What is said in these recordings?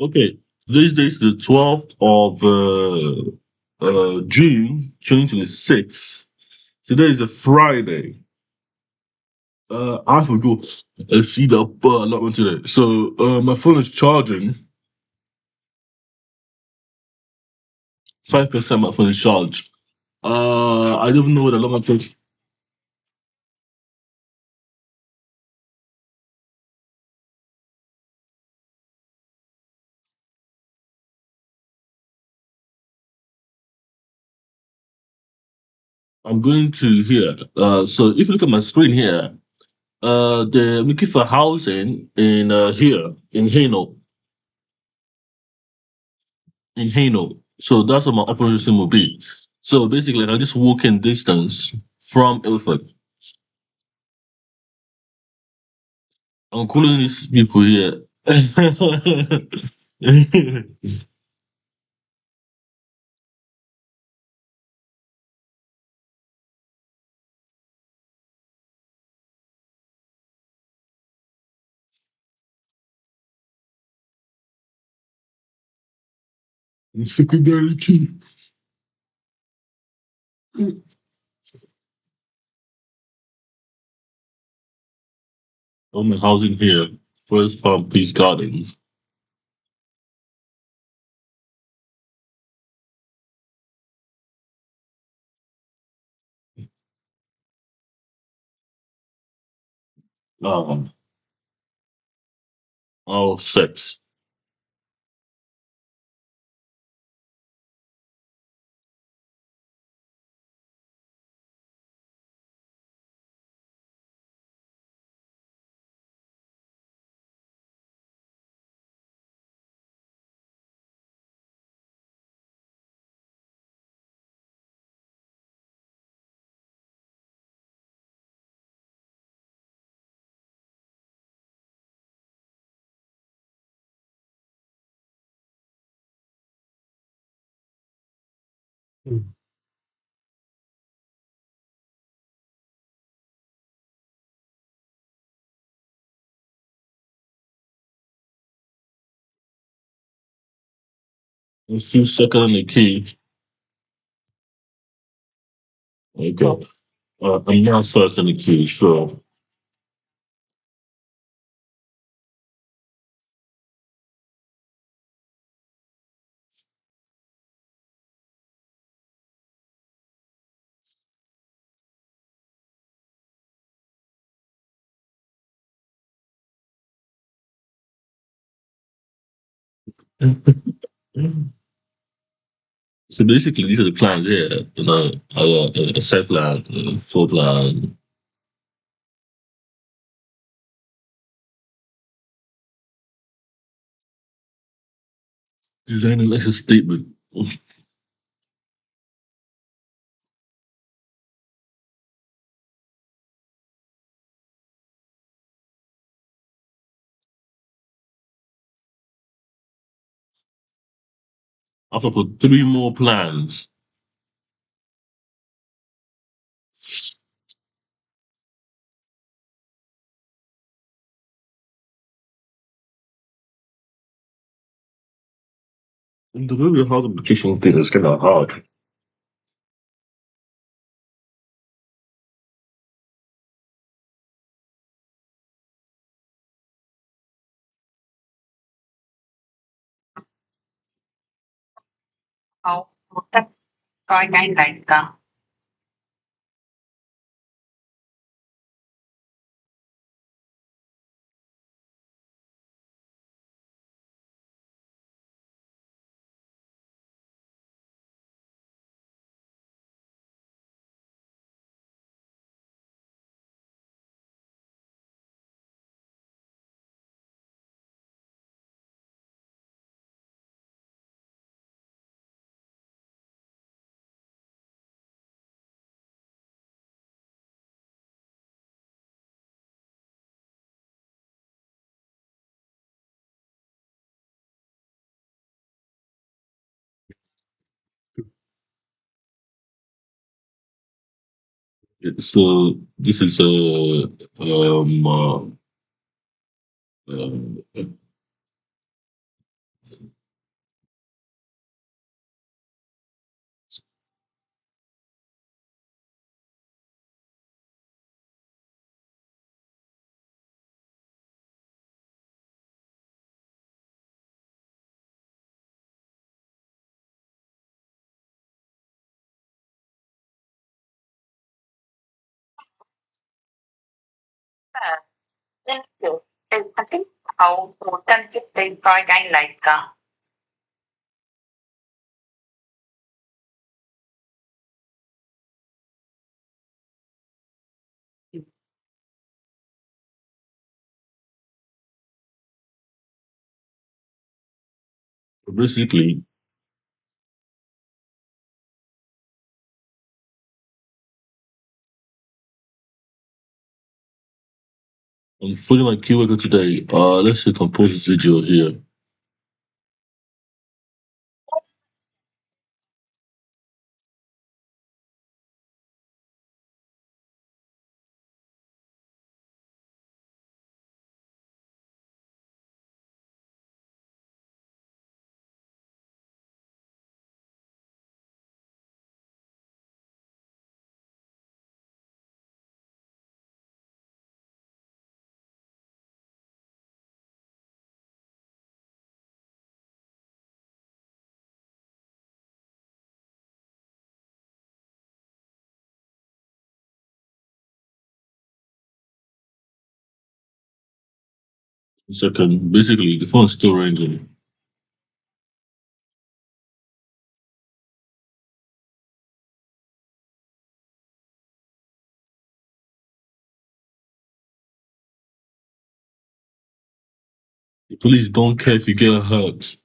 Okay, today's date is the 12th of June 2026. Today is a Friday. I have to go and see the allotment today. So my phone is charging 5%. My phone is charged. I don't even know what the allotment is. I'm going to here. So if you look at my screen here, they're looking for housing in here in Hano. So that's what my operation will be. So basically, I just walk in distance from Ilford. I'm calling these people here. Secondary. I'm housing here. Forest Farm Peace Gardens. Um, all six. It's two second in the key. Okay. I'm not first in the queue, sure. So basically, these are the plans here. A set plan, full plan, design and license statement. I have to put three more plans. And the really hard application thing is kind of hard. Ồ, chắc coi ngay lại cả. So this is uh, Thank you. I think how important it is for kind like Basically, I'm feeling my keyword today. Let's see, compose this video here. Second, basically, the phone's still ringing. The police don't care if you get hurt.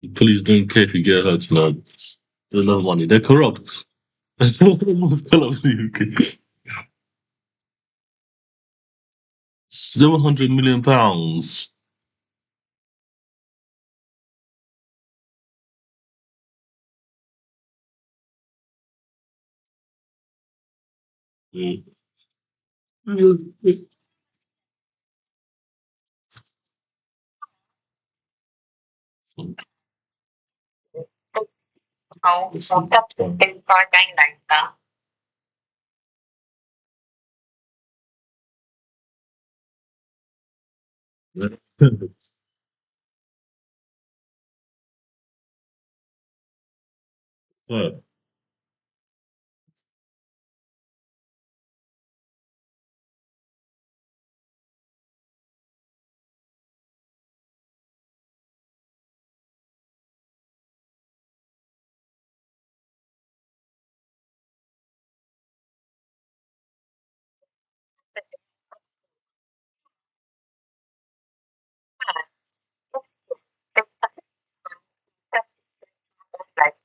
The police don't care if you get hurt, man. They love money. They're corrupt. Most corrupt in the UK. £700 million. Mm. how important it is for kind like Yeah. like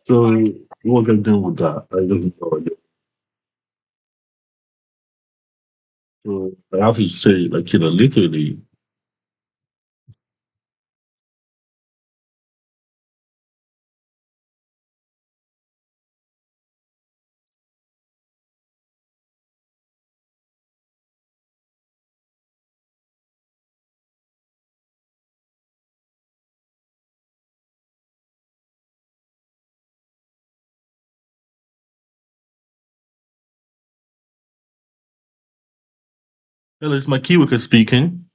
So what can do with that? I don't know. So I have to say, like, literally, hello, it's my keyword speaking.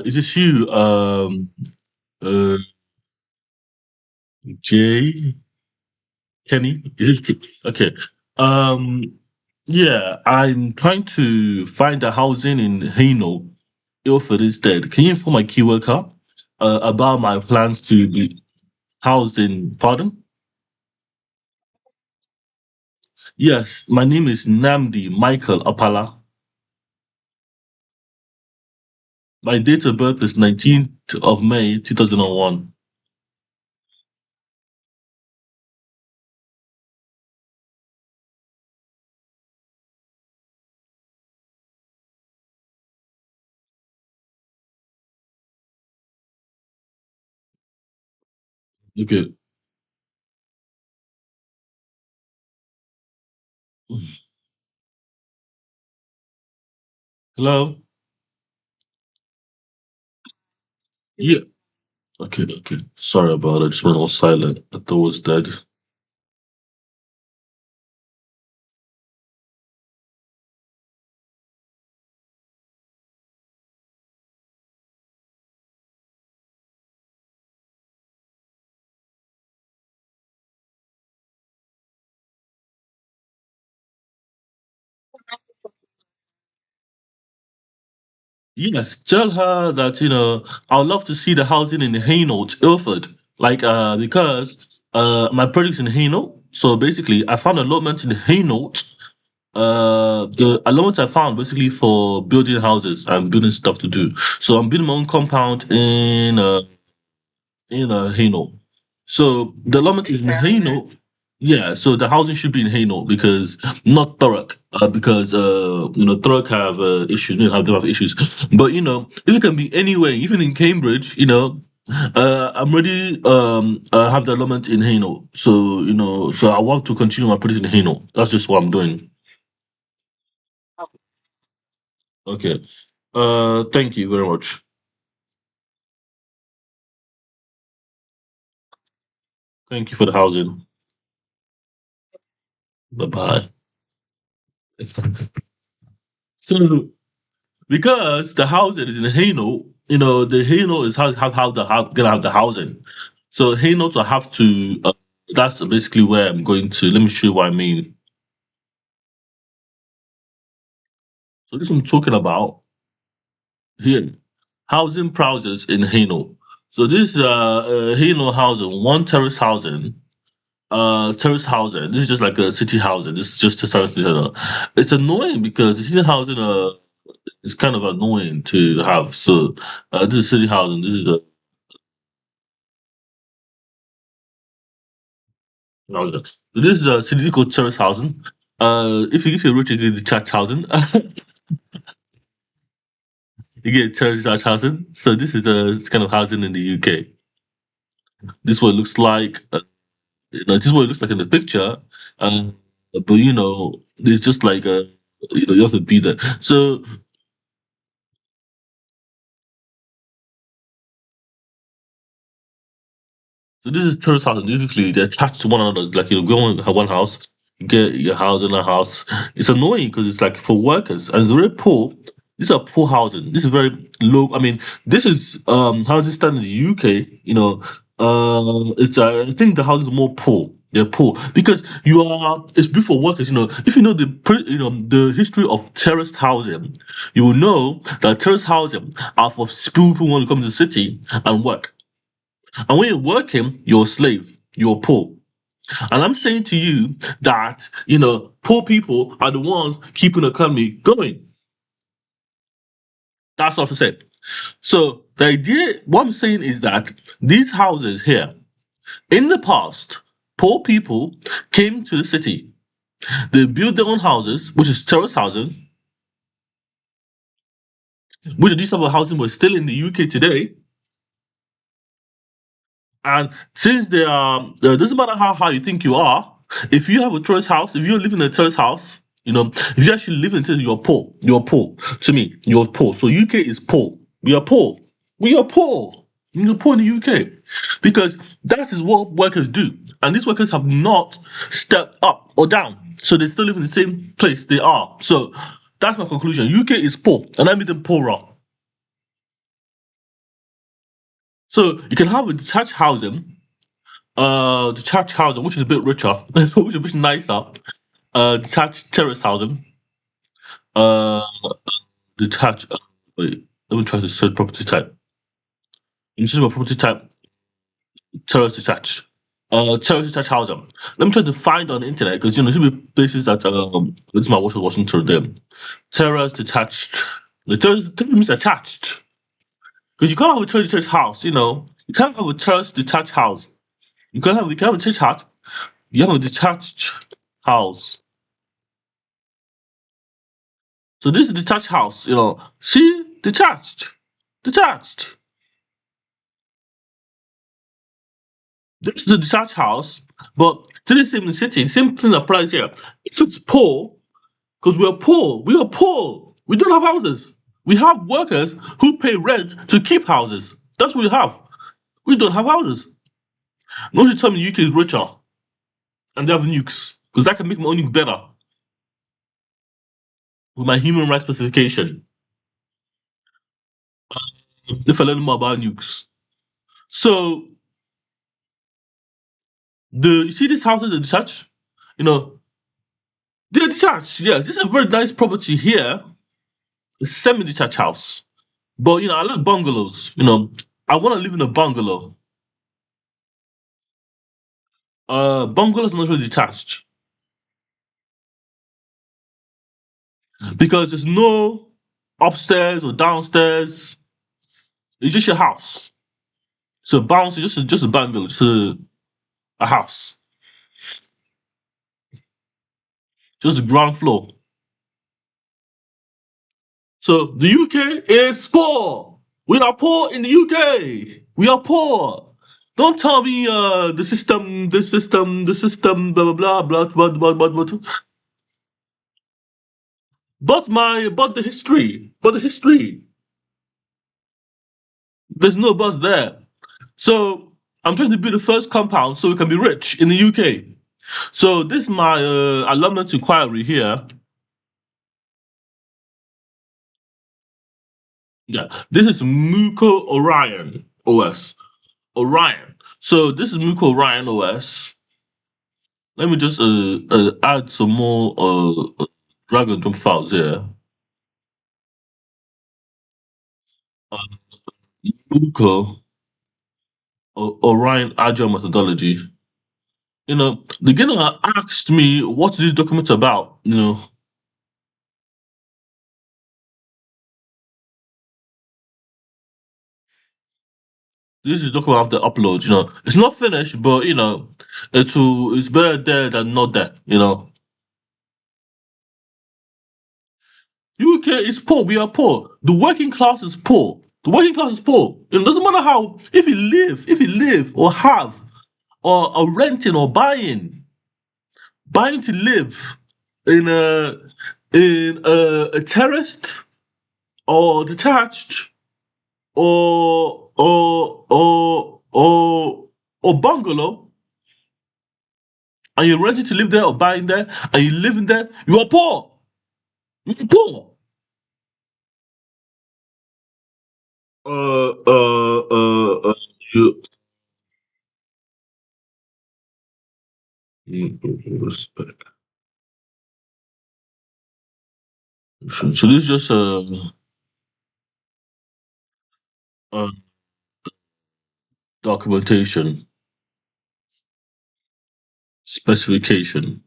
Is this you? Uh, Jay Kenny? Is it okay? Um, yeah, I'm trying to find a housing in Haino, Ilford instead. Can you inform my key worker about my plans to be housed in? Pardon? Yes, my name is Namdi Michael Apala. My date of birth is 19th of May 2001. Okay. Hello? Yeah. Okay, okay. Sorry about it. Just went all silent. I thought it was dead. Yes, tell her that, I would love to see the housing in Hainault, Ilford. Like, because my project's in Hainault. So basically, I found allotment in Hainault. The allotment I found basically for building houses and building stuff to do. So I'm building my own compound in Hainault. So the allotment is in Hainault. Yeah, so the housing should be in Hainault because not Thurrock, because Thurrock have issues, they have issues. But if it can be anywhere, even in Cambridge, I'm ready. Have the allotment in Hainault, so so I want to continue my project in Hainault. That's just what I'm doing. Okay. Thank you very much. Thank you for the housing. Bye bye. So because the housing is in Hainault, the Hainault is gonna have the housing. So Hainault will have to. That's basically where I'm going to. Let me show you what I mean. So this I'm talking about here, housing browsers in Hainault. So this Hainault housing, one terrace housing. Terrace housing. This is just like a city housing. This is just a terrace. It's annoying because the city housing is kind of annoying to have. So this is city housing. This is the housing. So this is a city called terrace housing. If you rich, you get the church housing. You get terrorist attached housing. So this is the kind of housing in the UK. This is what it looks like. This is what it looks like in the picture. Uh, but it's just like you have to be there. So this is terrace housing. Usually they're attached to one another. It's like you go in one house, you get your house in a house. It's annoying because it's like for workers and it's very poor. These are poor housing. This is very low. I mean, this is housing standard in the UK. It's I think the houses are more poor. They're poor because it's built for workers. If you know the history of terraced housing, you will know that terraced housing are for people who want to come to the city and work. And when you're working, you're a slave, you're poor. And I'm saying to you that, poor people are the ones keeping the economy going. That's what I said. So the idea, what I'm saying is that these houses here, in the past, poor people came to the city. They built their own houses, which is terrace housing, which these type of housing was still in the UK today. And since they are, doesn't matter how high you think you are, if you have a terrace house, if you're living in a terrace house, if you actually live in it, you're poor. You're poor. To me, you're poor. So UK is poor. We are poor. We are poor. You're poor in the UK because that is what workers do, and these workers have not stepped up or down. So they still live in the same place they are. So that's my conclusion. UK is poor, and I made them poorer. So you can have a detached housing detached housing, which is a bit richer, which is a bit nicer. Detached terrace housing. Uh, detached. Wait, let me try to search property type. In terms of property type, terrace detached. Terrace detached housing. Let me try to find on the internet because there should be places that this is my washing through them. Terrace detached. The terrace means attached because you can't have a terrace detached house. You can't have a terrace detached house. You can have a detached house. You have a detached house. So this is a detached house, See, detached, detached. This is a detached house, but to the same city, same thing applies here. If it's poor, because we are poor. We don't have houses. We have workers who pay rent to keep houses. That's what we have. We don't have houses. Don't you tell me the UK is richer and they have nukes, because that can make my own nuke better with my human rights specification. If I learn more about nukes. So you see these houses are detached? You know, they're detached. Yeah, this is a very nice property here. A semi-detached house. But I like bungalows. I want to live in a bungalow. Bungalows are not really detached because there's no upstairs or downstairs. It's just your house. So bounce is just a bungalow, just a house, just the ground floor. So the UK is poor. We are poor in the UK. We are poor. Don't tell me the system, blah blah blah blah. But the history. There's no but there. So I'm trying to build the first compound so we can be rich in the UK. So this is my alumnus inquiry here. Yeah, this is Muko Orion OS. Orion. So this is Muko Orion OS. Let me just add some more drag and drop files here. Uh, Muko Orion Agile methodology. The beginner asked me what is this document about. This is document I have to upload. It's not finished, but it's better there than not there. UK is poor. We are poor. The working class is poor. The working class is poor. It doesn't matter how if you live or have or renting or buying to live in a terraced or detached or bungalow, and you're renting to live there or buying there, and you live in there, you are poor. You're poor. Uh, uh, uh, uh, you, respect. So this is just a documentation specification.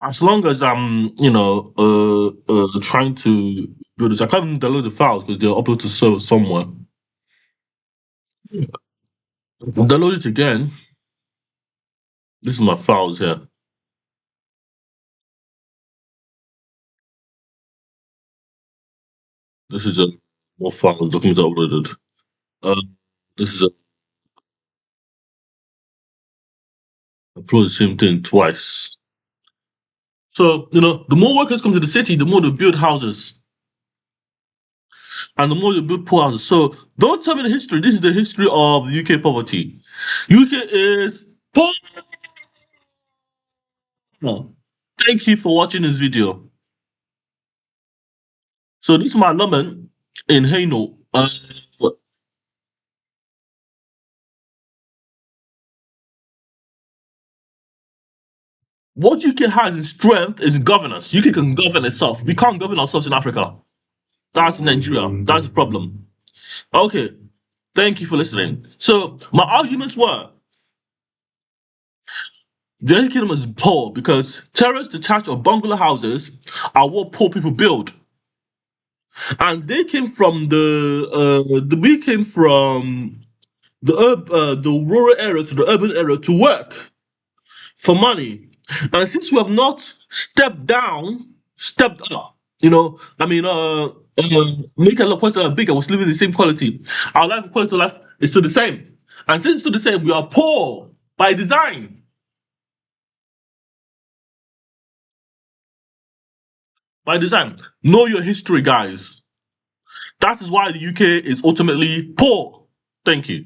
As long as I'm, trying to do this, I can't even download the files because they're uploaded to server somewhere. Download it again. This is my files here. This is a more files documents uploaded. Uh, this is a upload the same thing twice. So the more workers come to the city, the more they build houses, and the more they build poor houses. So don't tell me the history. This is the history of the UK poverty. UK is poor. Thank you for watching this video. So this is my lemon in Hainault. What UK has in strength is governance. UK can govern itself. We can't govern ourselves in Africa. That's Nigeria. That's the problem. Okay. Thank you for listening. So my arguments were the United Kingdom is poor because terrace, detached, or bungalow houses are what poor people build, and they came from we came from the rural area to the urban area to work for money. And since we have not stepped down, stepped up, make our quality of life bigger, we're still living the same quality. Our life quality of life is still the same. And since it's still the same, we are poor by design. By design. Know your history, guys. That is why the UK is ultimately poor. Thank you.